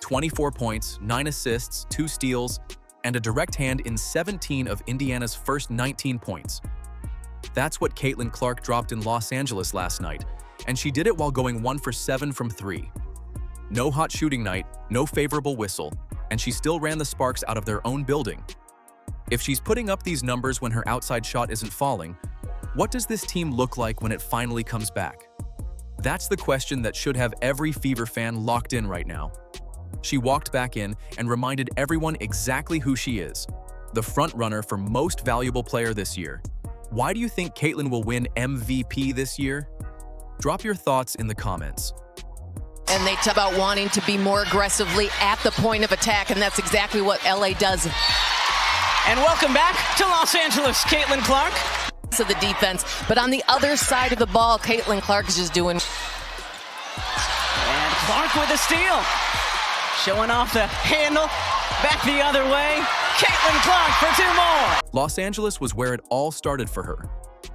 24 points, 9 assists, 2 steals, and a direct hand in 17 of Indiana's first 19 points. That's what Caitlin Clark dropped in Los Angeles last night, and she did it while going 1 for 7 from 3. No hot shooting night, no favorable whistle, and she still ran the Sparks out of their own building. If she's putting up these numbers when her outside shot isn't falling, what does this team look like when it finally comes back? That's the question that should have every Fever fan locked in right now. She walked back in and reminded everyone exactly who she is, the front-runner for Most Valuable Player this year. Why do you think Caitlin will win MVP this year? Drop your thoughts in the comments. And they talk about wanting to be more aggressively at the point of attack, and that's exactly what LA does. And welcome back to Los Angeles, Caitlin Clark. To the defense, but on the other side of the ball, Caitlin Clark is just doing. And Clark with a steal. Showing off the handle. Back the other way. Caitlin Clark for 2 more. Los Angeles was where it all started for her.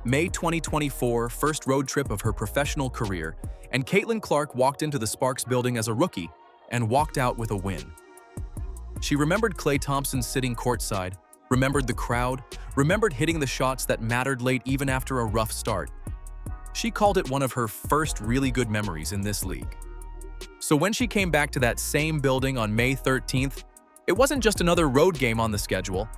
May 2024, first road trip of her professional career, and Caitlin Clark walked into the Sparks building as a rookie and walked out with a win. She remembered Klay Thompson sitting courtside, remembered the crowd, remembered hitting the shots that mattered late even after a rough start. She called it one of her first really good memories in this league. So when she came back to that same building on May 13th, it wasn't just another road game on the schedule.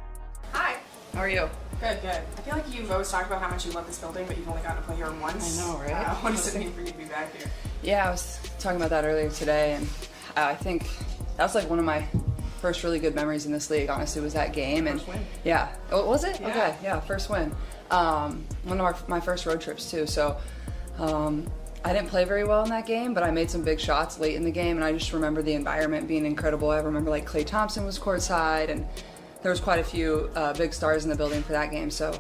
Hi. How are you? Good, good. I feel like you've always talked about how much you love this building, but you've only gotten to play here once. I know, right? What does it mean for you to be back here? Yeah, I was talking about that earlier today, and I think that was like one of my first really good memories in this league, honestly, was that game. And first win. Yeah. Oh, was it? Yeah. Okay, yeah, first win. One of my first road trips too, so I didn't play very well in that game, but I made some big shots late in the game, and I just remember the environment being incredible. I remember like Klay Thompson was courtside, and there was quite a few big stars in the building for that game, so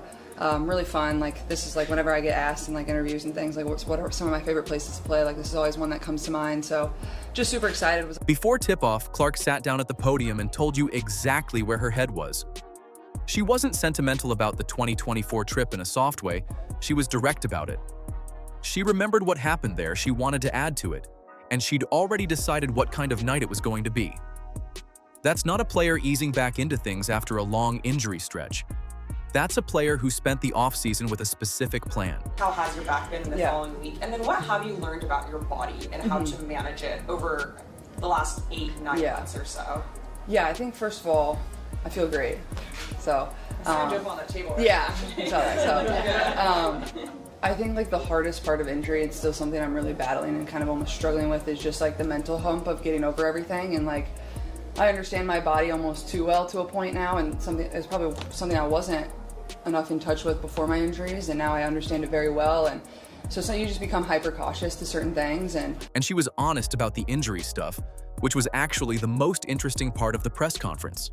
really fun. Like, this is like whenever I get asked in like interviews and things, like what are some of my favorite places to play, like this is always one that comes to mind, so just super excited. Before tip-off, Clark sat down at the podium and told you exactly where her head was. She wasn't sentimental about the 2024 trip in a soft way, she was direct about it. She remembered what happened there, she wanted to add to it, and she'd already decided what kind of night it was going to be. That's not a player easing back into things after a long injury stretch. That's a player who spent the offseason with a specific plan. How has your back been the following week? And then what have you learned about your body and how to manage it over the last 8-9 months or so? Yeah, I think first of all, I feel great. So, I jump on that table right yeah, I think like the hardest part of injury, it's still something I'm really battling and kind of almost struggling with, is just like the mental hump of getting over everything. And like, I understand my body almost too well to a point now, and it's probably something I wasn't enough in touch with before my injuries, and now I understand it very well. And so you just become hyper cautious to certain things. And she was honest about the injury stuff, which was actually the most interesting part of the press conference.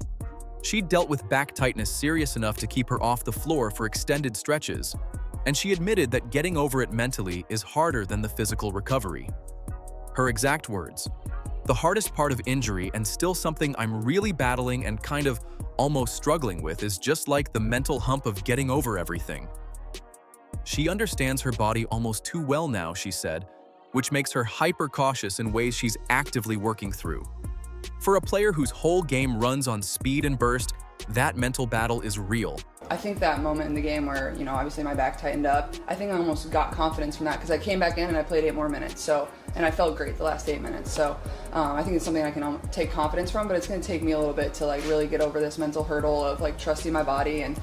She'd dealt with back tightness serious enough to keep her off the floor for extended stretches, and she admitted that getting over it mentally is harder than the physical recovery. Her exact words, "The hardest part of injury, and still something I'm really battling and kind of almost struggling with, is just like the mental hump of getting over everything." She understands her body almost too well now, she said, which makes her hyper-cautious in ways she's actively working through. For a player whose whole game runs on speed and burst, that mental battle is real. I think that moment in the game where, you know, obviously my back tightened up, I think I almost got confidence from that because I came back in and I played 8 more minutes. And I felt great the last 8 minutes. So I think it's something I can take confidence from, but it's going to take me a little bit to like really get over this mental hurdle of like trusting my body. And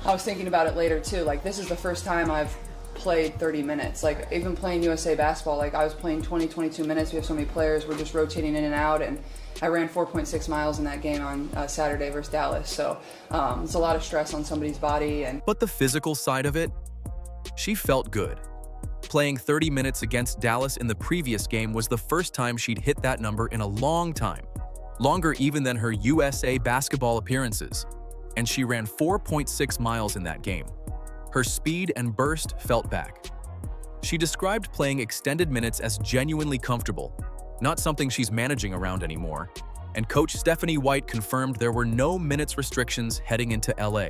I was thinking about it later too. Like, this is the first time I've played 30 minutes. Like, even playing USA basketball, like I was playing 20, 22 minutes. We have so many players, we're just rotating in and out. And I ran 4.6 miles in that game on Saturday versus Dallas. So it's a lot of stress on somebody's body. But the physical side of it, she felt good. Playing 30 minutes against Dallas in the previous game was the first time she'd hit that number in a long time, longer even than her USA basketball appearances, and she ran 4.6 miles in that game. Her speed and burst felt back. She described playing extended minutes as genuinely comfortable, not something she's managing around anymore, and coach Stephanie White confirmed there were no minutes restrictions heading into LA.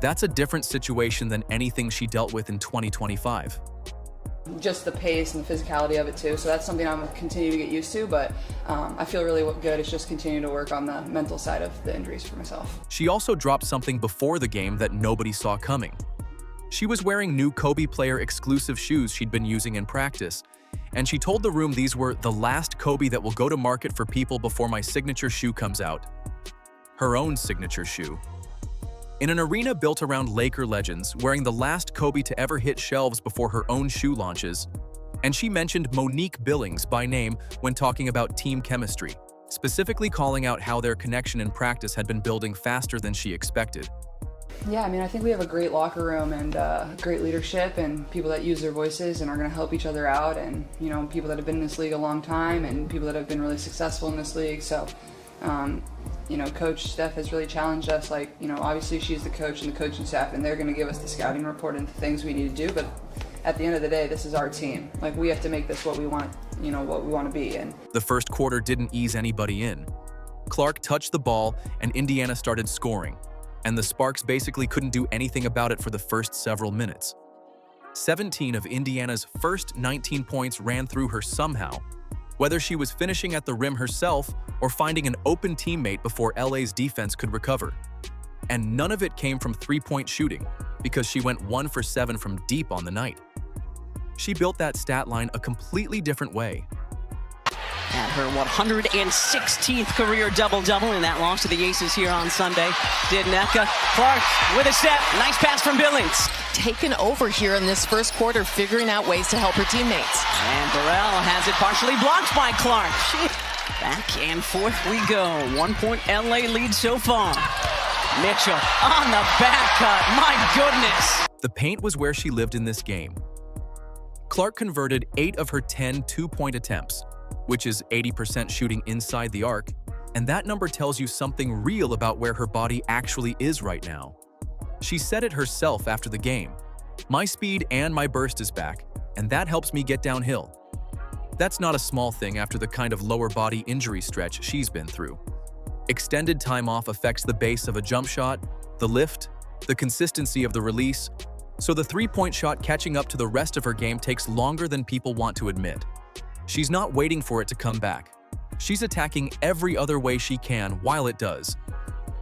That's a different situation than anything she dealt with in 2025. just the pace and the physicality of it too. So that's something I'm going to continue to get used to, but I feel really good. It's just continuing to work on the mental side of the injuries for myself. She also dropped something before the game that nobody saw coming. She was wearing new Kobe player exclusive shoes she'd been using in practice, and she told the room these were the last Kobe that will go to market for people before my signature shoe comes out. Her own signature shoe. In an arena built around Laker legends, wearing the last Kobe to ever hit shelves before her own shoe launches, and she mentioned Monique Billings by name when talking about team chemistry, specifically calling out how their connection in practice had been building faster than she expected. Yeah, I mean, I think we have a great locker room and great leadership and people that use their voices and are going to help each other out, and, you know, people that have been in this league a long time and people that have been really successful in this league. So, you know, Coach Steph has really challenged us. Like, you know, obviously she's the coach and the coaching staff, and they're going to give us the scouting report and the things we need to do. But at the end of the day, this is our team. Like, we have to make this what we want, you know, what we want to be. And the first quarter didn't ease anybody in. Clark touched the ball and Indiana started scoring, and the Sparks basically couldn't do anything about it for the first several minutes. 17 of Indiana's first 19 points ran through her somehow, whether she was finishing at the rim herself or finding an open teammate before LA's defense could recover. And none of it came from three-point shooting, because she went 1 for 7 from deep on the night. She built that stat line a completely different way. At her 116th career double-double in that loss to the Aces here on Sunday. Didneka, Clark with a step, nice pass from Billings. Taken over here in this first quarter, figuring out ways to help her teammates. And Burrell has it partially blocked by Clark. Back and forth we go. 1 point LA lead so far. Mitchell on the back cut, my goodness. The paint was where she lived in this game. Clark converted 8 of her 10 two-point attempts, which is 80% shooting inside the arc, and that number tells you something real about where her body actually is right now. She said it herself after the game. My speed and my burst is back, and that helps me get downhill. That's not a small thing after the kind of lower body injury stretch she's been through. Extended time off affects the base of a jump shot, the lift, the consistency of the release, so the three-point shot catching up to the rest of her game takes longer than people want to admit. She's not waiting for it to come back. She's attacking every other way she can while it does.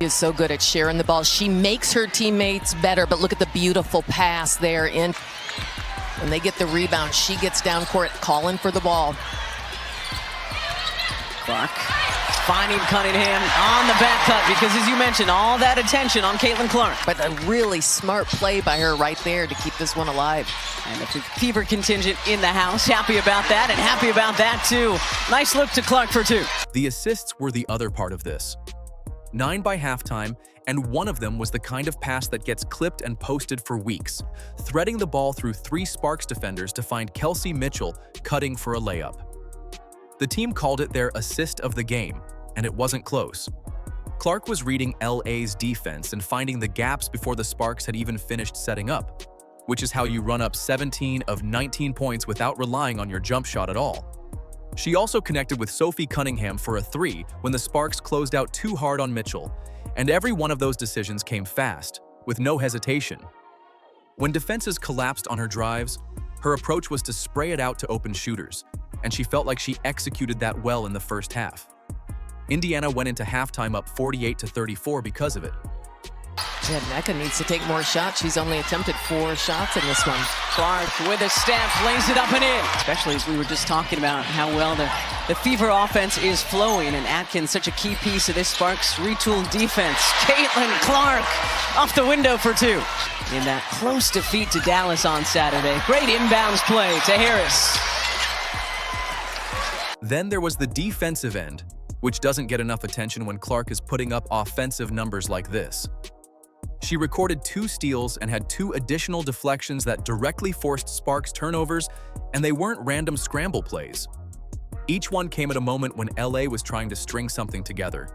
She is so good at sharing the ball. She makes her teammates better, but look at the beautiful pass there. When they get the rebound, she gets down court calling for the ball. Clark finding Cunningham on the back cut because, as you mentioned, all that attention on Caitlin Clark. But a really smart play by her right there to keep this one alive. And the Fever contingent in the house, happy about that, and happy about that too. Nice look to Clark for 2. The assists were the other part of this. 9 by halftime, and one of them was the kind of pass that gets clipped and posted for weeks, threading the ball through 3 Sparks defenders to find Kelsey Mitchell cutting for a layup. The team called it their assist of the game, and it wasn't close. Clark was reading LA's defense and finding the gaps before the Sparks had even finished setting up, which is how you run up 17 of 19 points without relying on your jump shot at all. She also connected with Sophie Cunningham for a 3 when the Sparks closed out too hard on Mitchell, and every one of those decisions came fast, with no hesitation. When defenses collapsed on her drives, her approach was to spray it out to open shooters, and she felt like she executed that well in the first half. Indiana went into halftime up 48-34 because of it. Didneka needs to take more shots. She's only attempted 4 shots in this one. Clark with a step, lays it up and in. Especially as we were just talking about how well the Fever offense is flowing, and Atkins such a key piece of this Sparks retooled defense. Caitlin Clark off the window for 2. In that close defeat to Dallas on Saturday. Great inbounds play to Harris. Then there was the defensive end, which doesn't get enough attention when Clark is putting up offensive numbers like this. She recorded 2 steals and had 2 additional deflections that directly forced Sparks turnovers, and they weren't random scramble plays. Each one came at a moment when LA was trying to string something together.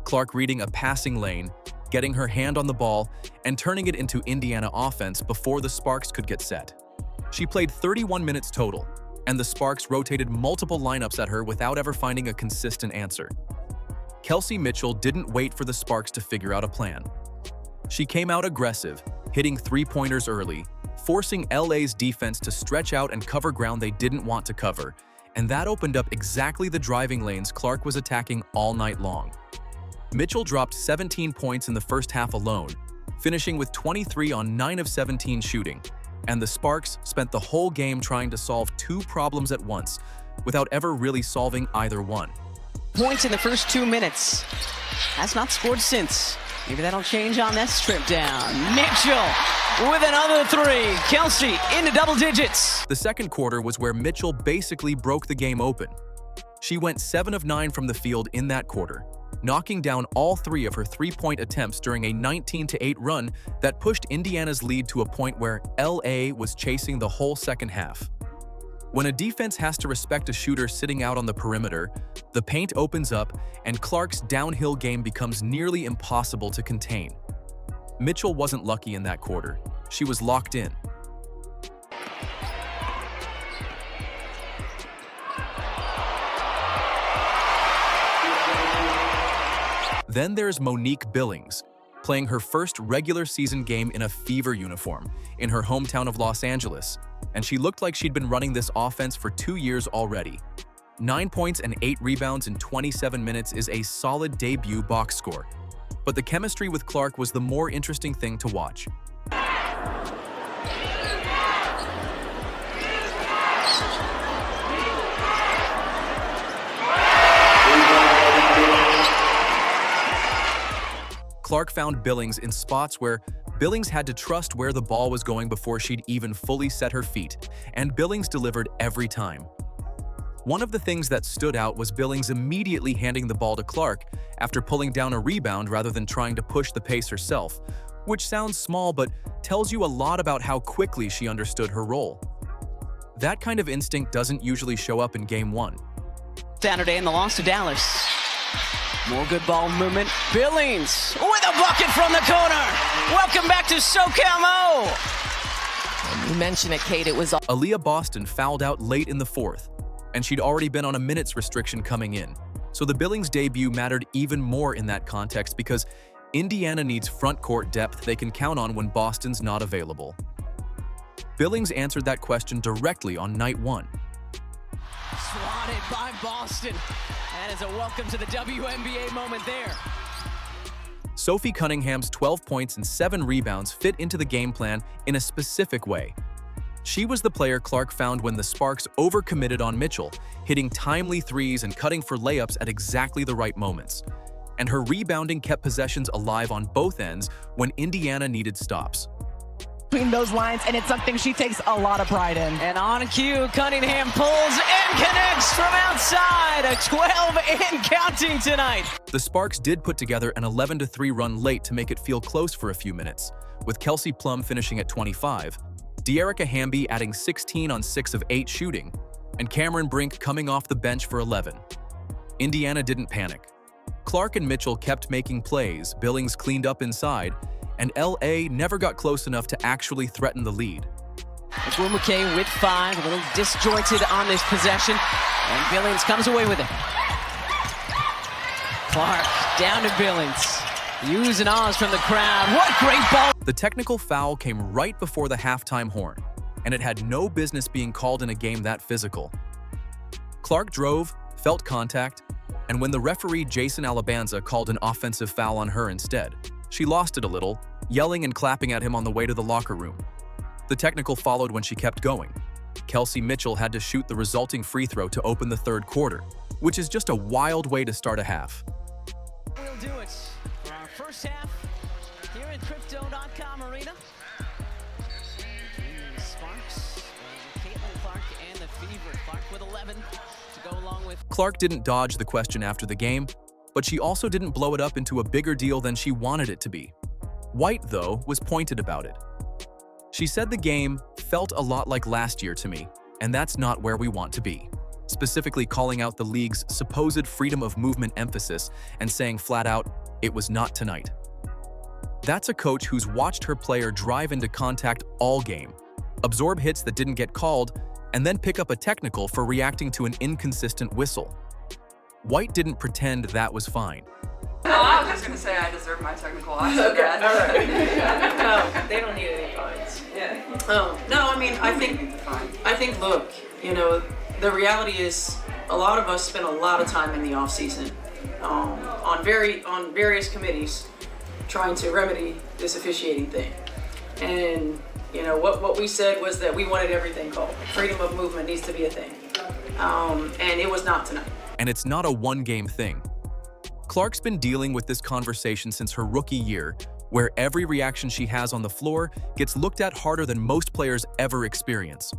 Clark reading a passing lane, getting her hand on the ball, and turning it into Indiana offense before the Sparks could get set. She played 31 minutes total, and the Sparks rotated multiple lineups at her without ever finding a consistent answer. Kelsey Mitchell didn't wait for the Sparks to figure out a plan. She came out aggressive, hitting three-pointers early, forcing LA's defense to stretch out and cover ground they didn't want to cover, and that opened up exactly the driving lanes Clark was attacking all night long. Mitchell dropped 17 points in the first half alone, finishing with 23 on 9 of 17 shooting, and the Sparks spent the whole game trying to solve two problems at once, without ever really solving either one. Points in the first 2 minutes. Has not scored since. Maybe that'll change on this trip down. Mitchell with another three. Kelsey into double digits. The second quarter was where Mitchell basically broke the game open. She went 7 of 9 from the field in that quarter, knocking down all 3 of her three-point attempts during a 19-8 run that pushed Indiana's lead to a point where LA was chasing the whole second half. When a defense has to respect a shooter sitting out on the perimeter, the paint opens up and Clark's downhill game becomes nearly impossible to contain. Mitchell wasn't lucky in that quarter. She was locked in. Then there's Monique Billings, playing her first regular season game in a Fever uniform in her hometown of Los Angeles, and she looked like she'd been running this offense for 2 years already. 9 points and 8 rebounds in 27 minutes is a solid debut box score, but the chemistry with Clark was the more interesting thing to watch. Clark found Billings in spots where Billings had to trust where the ball was going before she'd even fully set her feet, and Billings delivered every time. One of the things that stood out was Billings immediately handing the ball to Clark after pulling down a rebound rather than trying to push the pace herself, which sounds small but tells you a lot about how quickly she understood her role. That kind of instinct doesn't usually show up in Game 1. Saturday in the loss to Dallas. More good ball movement. Billings with a bucket from the corner. Welcome back to SoCal Mo. You mentioned it, Kate. It was Aaliyah Boston fouled out late in the fourth, and she'd already been on a minutes restriction coming in. So the Billings debut mattered even more in that context because Indiana needs front court depth they can count on when Boston's not available. Billings answered that question directly on night 1. Swatted by Boston. That is a welcome to the WNBA moment there. Sophie Cunningham's 12 points and 7 rebounds fit into the game plan in a specific way. She was the player Clark found when the Sparks overcommitted on Mitchell, hitting timely threes and cutting for layups at exactly the right moments. And her rebounding kept possessions alive on both ends when Indiana needed stops. Between those lines, and it's something she takes a lot of pride in. And on cue, Cunningham pulls and connects from outside. A 12 and counting tonight. The Sparks did put together an 11-3 run late to make it feel close for a few minutes, with Kelsey Plum finishing at 25, De'Arica Hamby adding 16 on 6 of 8 shooting, and Cameron Brink coming off the bench for 11. Indiana didn't panic. Clark and Mitchell kept making plays, Billings cleaned up inside, and LA never got close enough to actually threaten the lead. It's Will McKay with 5, a little disjointed on this possession, and Billings comes away with it. Clark down to Billings. Use and ahs from the crowd. What great ball! The technical foul came right before the halftime horn, and it had no business being called in a game that physical. Clark drove, felt contact, and when the referee Jason Alabanza called an offensive foul on her instead, she lost it a little, yelling and clapping at him on the way to the locker room. The technical followed when she kept going. Kelsey Mitchell had to shoot the resulting free throw to open the third quarter, which is just a wild way to start a half. We'll do it for our first half here at Crypto.com Arena. Between the Sparks and Caitlin Clark and the Fever. Clark with 11 to go along with. Clark didn't dodge the question after the game, but she also didn't blow it up into a bigger deal than she wanted it to be. White, though, was pointed about it. She said the game felt a lot like last year to me, and that's not where we want to be, specifically calling out the league's supposed freedom of movement emphasis and saying flat out, it was not tonight. That's a coach who's watched her player drive into contact all game, absorb hits that didn't get called, and then pick up a technical for reacting to an inconsistent whistle. White didn't pretend that was fine. I was just gonna say I deserve my technical. I said that. All right. No, they don't need any fines. Yeah. No, I mean, I think, look, you know, the reality is a lot of us spend a lot of time in the off season, on various committees, trying to remedy this officiating thing. And you know what we said was that we wanted everything called. Freedom of movement needs to be a thing, and it was not tonight. And it's not a one-game thing. Clark's been dealing with this conversation since her rookie year, where every reaction she has on the floor gets looked at harder than most players ever experience.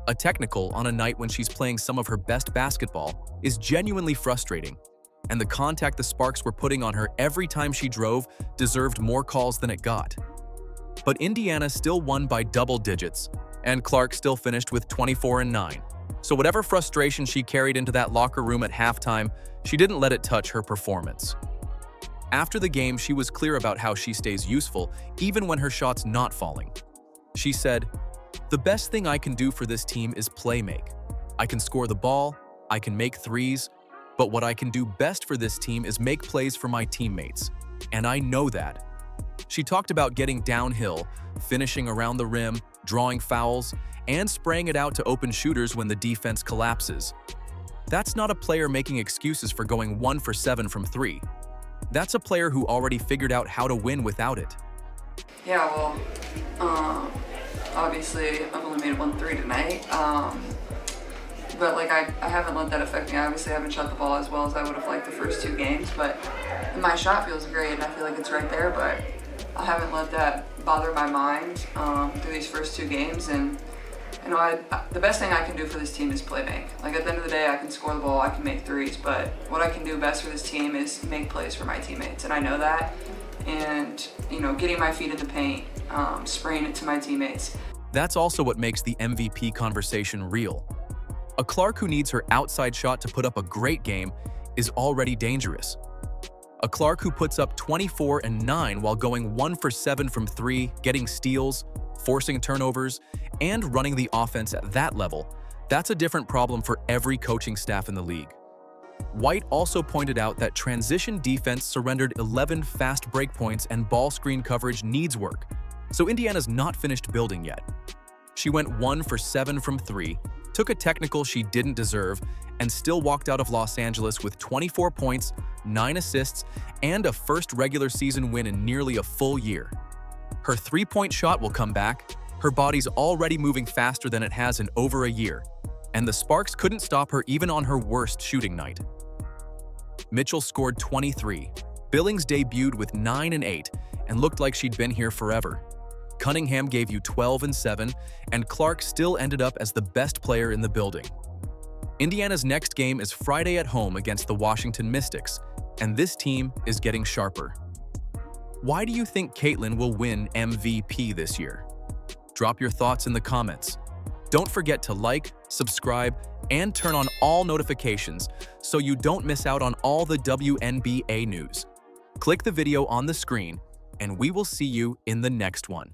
A technical on a night when she's playing some of her best basketball is genuinely frustrating, and the contact the Sparks were putting on her every time she drove deserved more calls than it got. But Indiana still won by double digits, and Clark still finished with 24-9. So whatever frustration she carried into that locker room at halftime, she didn't let it touch her performance. After the game, she was clear about how she stays useful even when her shot's not falling. She said, "The best thing I can do for this team is play make. I can score the ball, I can make threes, but what I can do best for this team is make plays for my teammates, and I know that." She talked about getting downhill, finishing around the rim, drawing fouls, and spraying it out to open shooters when the defense collapses. That's not a player making excuses for going 1 for 7 from 3. That's a player who already figured out how to win without it. Yeah, well, obviously I've only made 1 3 tonight, but like I haven't let that affect me. I obviously haven't shot the ball as well as I would have liked the first 2 games, but my shot feels great and I feel like it's right there, but I haven't let that bother my mind through these first 2 games. And you know, the best thing I can do for this team is play make. Like at the end of the day, I can score the ball, I can make threes, but what I can do best for this team is make plays for my teammates, and I know that. And you know, getting my feet in the paint, spraying it to my teammates. That's also what makes the MVP conversation real. A Clark who needs her outside shot to put up a great game is already dangerous. A Clark who puts up 24-9 while going 1 for 7 from 3, getting steals, forcing turnovers, and running the offense at that level, that's a different problem for every coaching staff in the league. White also pointed out that transition defense surrendered 11 fast break points and ball screen coverage needs work, so Indiana's not finished building yet. She went 1 for 7 from 3, took a technical she didn't deserve, and still walked out of Los Angeles with 24 points, 9 assists, and a first regular season win in nearly a full year. Her three-point shot will come back, her body's already moving faster than it has in over a year, and the Sparks couldn't stop her even on her worst shooting night. Mitchell scored 23. Billings debuted with 9 and 8 and looked like she'd been here forever. Cunningham gave you 12 and 7, and Clark still ended up as the best player in the building. Indiana's next game is Friday at home against the Washington Mystics, and this team is getting sharper. Why do you think Caitlin will win MVP this year? Drop your thoughts in the comments. Don't forget to like, subscribe, and turn on all notifications so you don't miss out on all the WNBA news. Click the video on the screen, and we will see you in the next one.